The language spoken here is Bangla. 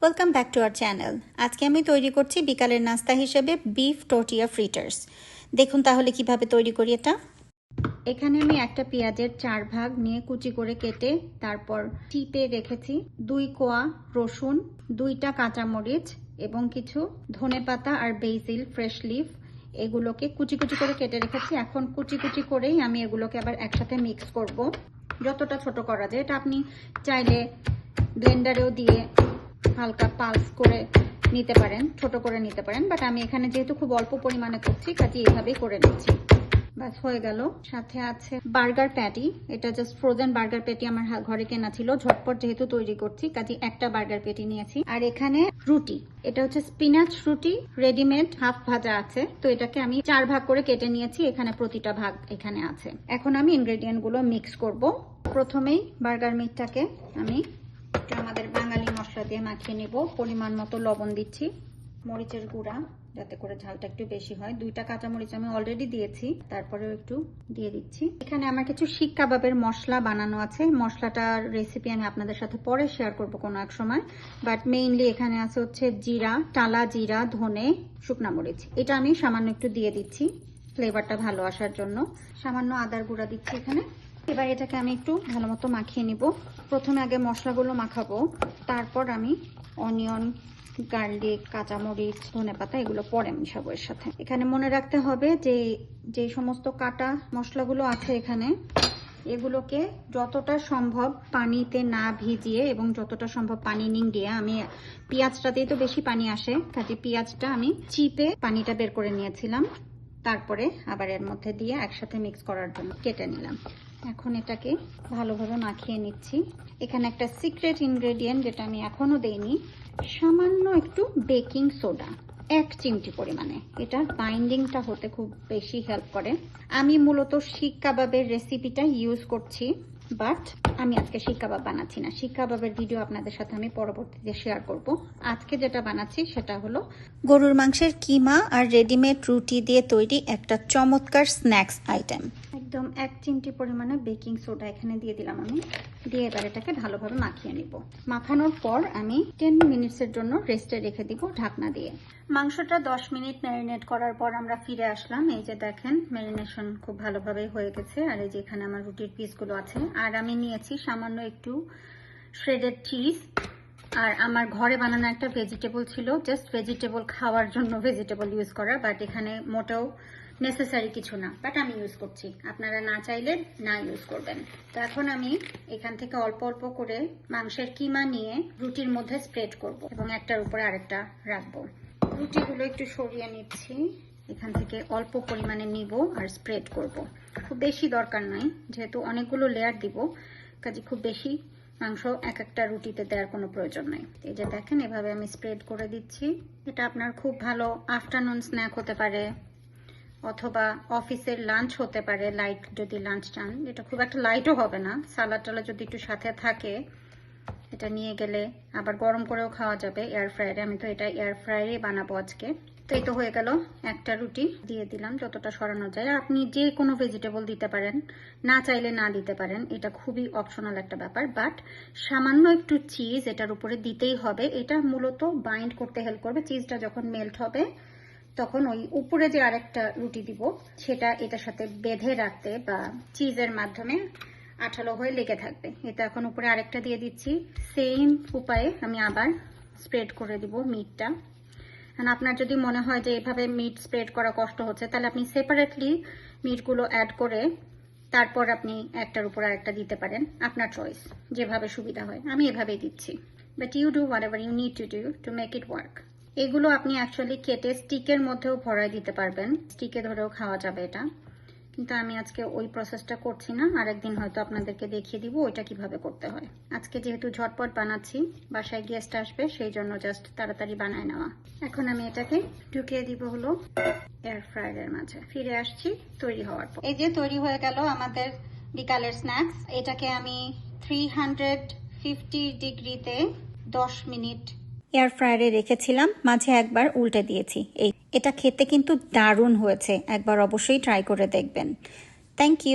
Welcome back to our channel. আজকে আমি তৈরি করছি বিকালের নাস্তা হিসেবে বিফ টর্টিয়া ফ্রিটার্স। দেখুন তাহলে কিভাবে তৈরি করি এটা। এখানে আমি একটা পেঁয়াজের 4 ভাগ নিয়ে কুচি করে কেটে তারপর টিপে রেখেছি। 2 কোয়া রসুন, 2টা কাঁচামরিচ এবং কিছু ধনেপাতা আর বেসিল ফ্রেশ লিফ, এগুলোকে কুচি কুচি করে কেটে রেখেছি। এখন কুচি কুচি করেই আমি এগুলোকে আবার একসাথে মিক্স করব, যতটা ছোট করা যায়। এটা আপনি চাইলে ব্লেন্ডারেও দিয়ে হালকা পালস করে নিতে পারেন, ছোট করে নিতে পারেন, বাট আমি এখানে যেহেতু খুব অল্প পরিমাণে করছি কাজে এইভাবেই করে নিচ্ছি। বাস হয়ে গেল। সাথে আছে বার্গার প্যাটি। এটা জাস্ট ফ্রোজেন বার্গার প্যাটি আমার ঘরে কেনা ছিল, ঝটপট যেহেতু তৈরি করছি কাজে একটা বার্গার প্যাটি নিয়েছি। আর এখানে রুটি, এটা হচ্ছে স্পিনাচ রুটি, রেডিমেড হাফ ভাজা আছে। তো এটাকে আমি 4 ভাগ করে কেটে নিয়েছি, এখানে প্রতিটা ভাগ এখানে আছে। এখন আমি ইনগ্রেডিয়েন্ট গুলো মিক্স করব। প্রথমেই বার্গার মিটটাকে আমি আমাদের বাঙালি মশলা দিয়ে মাখিয়ে নেব। পরিমাণ মতো লবণ দিচ্ছি, মরিচের গুঁড়া যাতে করে ঝালটা একটু বেশি হয়। 2টা কাঁচামরিচ আমি অলরেডি দিয়েছি, তারপরেও একটু দিয়ে দিচ্ছি। এখানে আমার কিছু শিক কাবাবের মশলা বানানো আছে, মশলাটার রেসিপি আমি আপনাদের সাথে পরে শেয়ার করব কোনো এক সময়। বাট মেইনলি এখানে আছে হচ্ছে জিরা, টালা জিরা, ধনে, শুকনা মরিচ। এটা আমি সামান্য একটু দিয়ে দিচ্ছি ফ্লেভারটা ভালো আসার জন্য। সামান্য আদার গুঁড়া দিচ্ছি এখানে। এবার এটাকে আমি একটু ভালো মতো মাখিয়ে নিব। প্রথমে আগে মশলাগুলো মাখাবো, তারপর আমি অনিয়ন, গার্লিক, কাঁচামরিচ, ধনেপাতা এগুলো পরে মিশাবো এর সাথে। এখানে মনে রাখতে হবে যে সমস্ত কাটা মশলাগুলো আছে এখানে, এগুলোকে যতটা সম্ভব পানিতে না ভিজিয়ে এবং যতটা সম্ভব পানি নিংড়িয়ে, আমি পেঁয়াজটাতেই তো বেশি পানি আসে কাজে পেঁয়াজটা আমি চিপে পানিটা বের করে নিয়েছিলাম, তারপরে আবার এর মধ্যে দিয়ে একসাথে মিক্স করার জন্য কেটে নিলাম। এখন এটাকে ভালোভাবে মাখিয়ে নিচ্ছি। এখানে একটা সিক্রেট ইনগ্রেডিয়েন্ট যেটা আমি এখনো দেইনি, সামান্য একটু বেকিং সোডা, 1 চিমটি পরিমাণে। এটার বাইন্ডিংটা হতে খুব বেশি হেল্প করে। আমি মূলত শিক কাবাবের রেসিপিটা ইউজ করছি, বাট আমি আজকে শিক কাবাব বানাচ্ছি না। শিক কাবাবের ভিডিও আপনাদের সাথে আমি পরবর্তীতে শেয়ার করব। আজকে যেটা বানাচ্ছি সেটা হলো গরুর মাংসের কিমা আর রেডিমেড রুটি দিয়ে তৈরি একটা চমৎকার স্ন্যাক্স আইটেম। একদম 1 চিমটি পরিমাণে বেকিং সোডা এখানে দিয়ে দিলাম আমি। দিয়ে এবার এটাকে ভালোভাবে মাখিয়ে নিব। মাখানোর পর আমি 10 মিনিটসের জন্য রেস্টে রেখে দিব ঢাকনা দিয়ে। মাংসটা 10 মিনিট ম্যারিনেট করার পর আমরা ফিরে আসলাম। এই যে দেখেন ম্যারিনেশন খুব ভালোভাবে হয়ে গেছে। আর এই যে এখানে আমার রুটির পিসগুলো আছে। আর আমি নিয়েছি সামান্য একটু শ্রেডেড চিজ। আর আমার ঘরে বানানো একটা ভেজিটেবল ছিল, জাস্ট ভেজিটেবল খাওয়ার জন্য ভেজিটেবল ইউজ করা, বাট এখানে মোটেও নেসেসারি কিছু না, বাট আমি ইউজ করছি। আপনারা না চাইলে না ইউজ করবেন। তো এখন আমি এখান থেকে অল্প অল্প করে মাংসের কিমা নিয়ে রুটির মধ্যে স্প্রেড করব এবং একটার উপরে আরেকটা রাখবো। রুটিগুলো একটু সরিয়ে নিচ্ছি, এখান থেকে অল্প পরিমাণে নিব আর স্প্রেড করব। খুব বেশি দরকার নাই, যেহেতু অনেকগুলো লেয়ার দিব কাজে খুব বেশি মাংস এক একটা রুটিতে দেওয়ার কোনো প্রয়োজন নাই। এই যে দেখেন এভাবে আমি স্প্রেড করে দিচ্ছি। এটা আপনার খুব ভালো আফটারনুন স্ন্যাক হতে পারে অথবা অফিসের লাঞ্চ হতে পারে, লাইট যদি লাঞ্চ চান। এটা খুব একটা লাইটও হবে না, সালাদ টালাদ যদি একটু সাথে থাকে এটা নিয়ে গেলে আবার গরম করেও খাওয়া যাবে এয়ার ফ্রায়ারে। আমি তো এটা এয়ার ফ্রায়ারে বানাবো আজকে। তো এই তো হয়ে গেল, একটা রুটি দিয়ে দিলাম যতটা সরানো যায়। আপনি যে কোনো ভেজিটেবল দিতে পারেন, না চাইলে না দিতে পারেন, এটা খুবই অপশনাল একটা ব্যাপার। বাট সামান্য একটু চিজ এটার উপরে দিতেই হবে। এটা মূলত বাইন্ড করতে হেল্প করবে। চিজটা যখন মেল্ট হবে তখন ওই উপরে যে আরেকটা রুটি দিব সেটা এটার সাথে বেঁধে রাখতে বা চিজের মাধ্যমে আঠালো হয়ে লেগে থাকবে। এটা এখন উপরে আরেকটা দিয়ে দিচ্ছি। সেম উপায়ে আমি আবার স্প্রেড করে দিব মিটটা। আর আপনার যদি মনে হয় যে এভাবে মিট স্প্রেড করা কষ্ট হচ্ছে, তাহলে আপনি সেপারেটলি মিটগুলো অ্যাড করে তারপর আপনি একটার উপর আরেকটা দিতে পারেন, আপনার চয়েস, যেভাবে সুবিধা হয়। আমি এভাবেই দিচ্ছি। But you do whatever you need to do to make it work. এগুলো আপনি অ্যাকচুয়ালি কেটে স্টিকের মধ্যেও ভরাই দিতে পারবেন, স্টিকে ধরেও খাওয়া যাবে এটা। কিন্তু আমি আজকে ওই প্রসেসটা করছি না, আরেকদিন হয়তো আপনাদেরকে দেখিয়ে দিব ওইটা কিভাবে করতে হয়। আজকে যেহেতু ঝটপট বানাচ্ছি, বাসায় গেস্ট আসবে, সেই জন্য জাস্ট তাড়াতাড়ি বানায় নেওয়া। এখন আমি এটাকে ঢুকিয়ে দিব হলো এয়ার ফ্রায়ারের মাঝে। ফিরে আসছি তৈরি হওয়ার পর। এই যে তৈরি হয়ে গেল আমাদের বিকালের স্ন্যাক্স। এটাকে আমি 350 ডিগ্রিতে 10 মিনিট এয়ার ফ্রায়ারে রেখেছিলাম, মাঝে একবার উল্টে দিয়েছি। এটা খেতে কিন্তু দারুণ হয়েছে, একবার অবশ্যই ট্রাই করে দেখবেন। Thank you.